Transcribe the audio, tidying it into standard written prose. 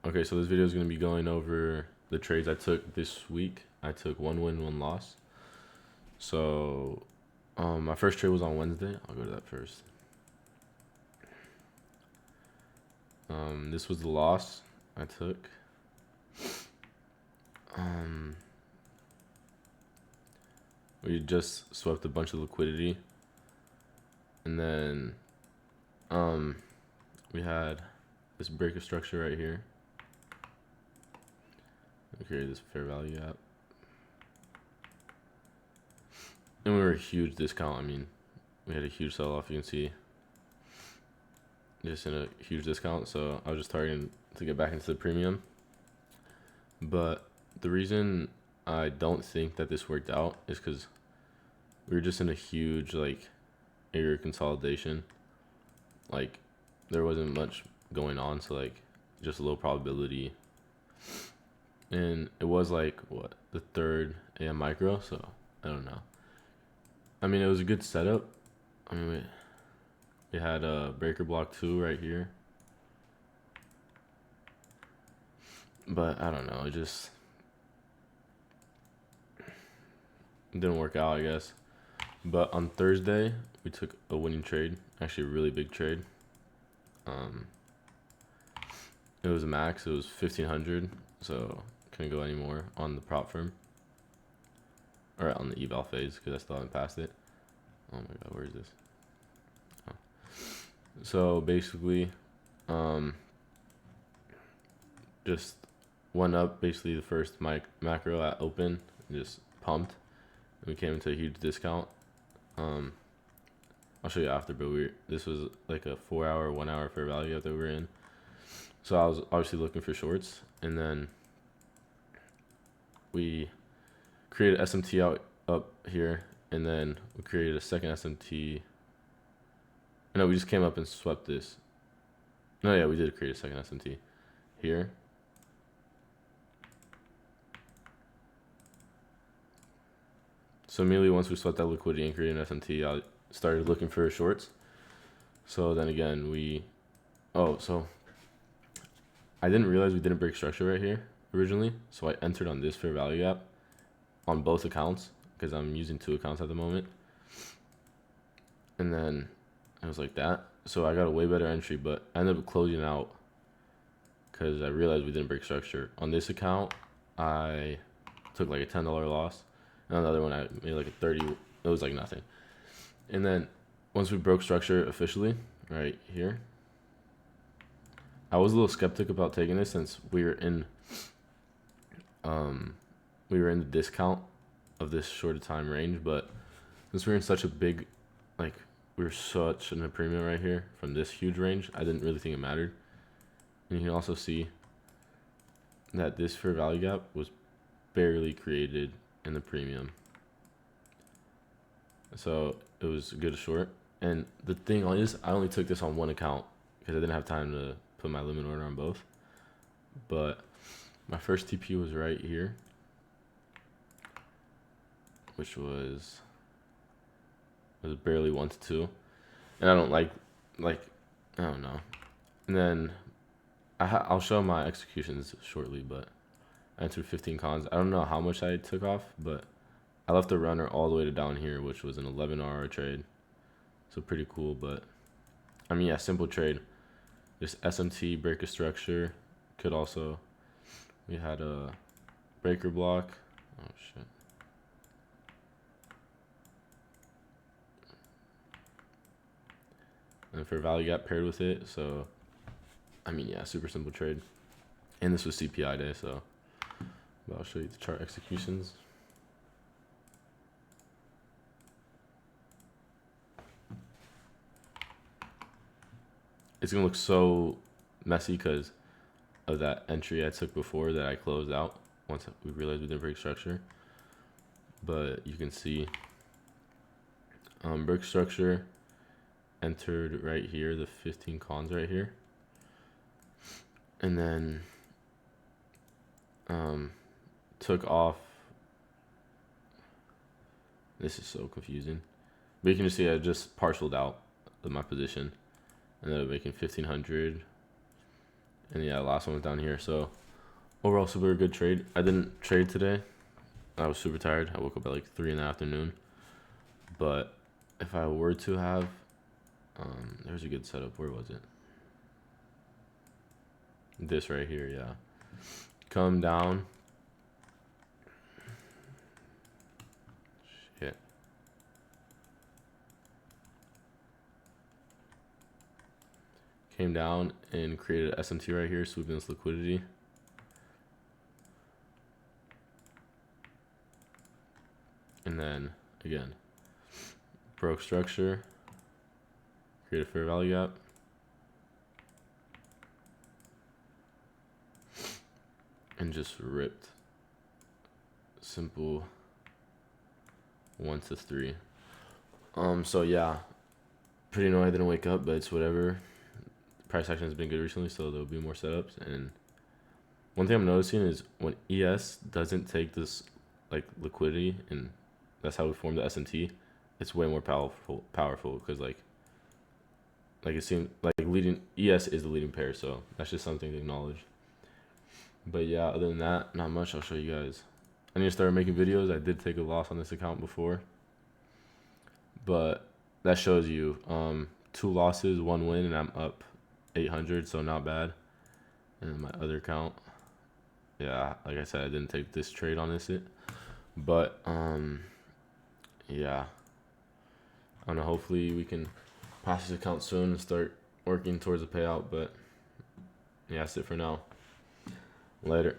Okay, so this video is going to be going over the trades I took this week. I took one win, one loss. So, my first trade was on Wednesday. I'll go to that first. This was the loss I took. We just swept a bunch of liquidity, and then we had this breaker structure right here. We created this fair value gap, and we were a huge discount. I mean, we had a huge sell off. You can see, just in a huge discount. So I was just targeting to get back into the premium. But the reason I don't think that this worked out is because we were just in a huge area consolidation. Like there wasn't much going on, so just low probability. And it was the third AM micro, so I don't know. I mean, it was a good setup. I mean, we had a breaker block 2 right here. But I don't know, it just didn't work out, I guess. But on Thursday, we took a winning trade, actually a really big trade. It was a max, it was 1500, so couldn't go anymore on the prop firm. Or on the eval phase, because I still haven't passed it. Oh my god, where is this? Oh. So basically, just went up basically the first macro at open, and just pumped. And we came into a huge discount. I'll show you after, but this was like a 4 hour, 1 hour fair value that we were in. So I was obviously looking for shorts, and then we created SMT up here, and then we created a second SMT. No, we just came up and swept this. No, yeah, we did create a second SMT here. So immediately once we swept that liquidity and created an SMT, I started looking for shorts. So then again, so I didn't realize we didn't break structure right here originally. So I entered on this fair value gap on both accounts because I'm using 2 accounts at the moment. And then I was like that. So I got a way better entry, but I ended up closing out because I realized we didn't break structure. On this account, I took like a $10 loss. And on the other one, I made like a 30. It was like nothing. And then once we broke structure officially, right here, I was a little skeptic about taking this since we were in the discount of this short of time range, but since we were in such a big, we were such in a premium right here from this huge range, I didn't really think it mattered. And you can also see that this fair value gap was barely created in the premium. So it was a good short. And the thing is, I only took this on one account because I didn't have time to put my limit order on both. But my first TP was right here, which was barely 1 to 2. And I don't I don't know. And then I'll show my executions shortly, but I entered 15 cons. I don't know how much I took off, but I left the runner all the way to down here, which was an 11 hour trade. So pretty cool, but I mean, yeah, simple trade. Just SMT, break a structure. We had a breaker block. Oh shit. And fair value gap paired with it. So, I mean, yeah, super simple trade. And this was CPI day, so but I'll show you the chart executions. It's gonna look so messy because of that entry I took before that I closed out once we realized we didn't break structure. But you can see break structure entered right here, the 15 cons right here, and then took off. This is so confusing, but you can just see I just partialed out of my position, and then making 1500, And yeah, last one was down here. So overall, super good trade. I didn't trade today. I was super tired. I woke up at like 3 in the afternoon. But if I were to have, there's a good setup. Where was it? This right here, yeah. Come down. Shit. Came down and created an SMT right here, sweeping this liquidity. And then again, broke structure, create a fair value gap. And just ripped. Simple 1 to 3. So yeah, pretty annoyed I didn't wake up, but it's whatever. Price action has been good recently, so there'll be more setups. And one thing I'm noticing is when ES doesn't take this like liquidity, and that's how we form the SMT, it's way more powerful because like it seems like leading ES is the leading pair, so that's just something to acknowledge. But yeah, other than that, not much. I'll show you guys. I need to start making videos. I did take a loss on this account before, but that shows you 2 losses, 1 win, and I'm up 800, so not bad. And my other account, yeah, like I said, I didn't take this trade on this, but yeah, I don't know. Hopefully we can pass this account soon and start working towards a payout. But yeah, that's it for now. Later.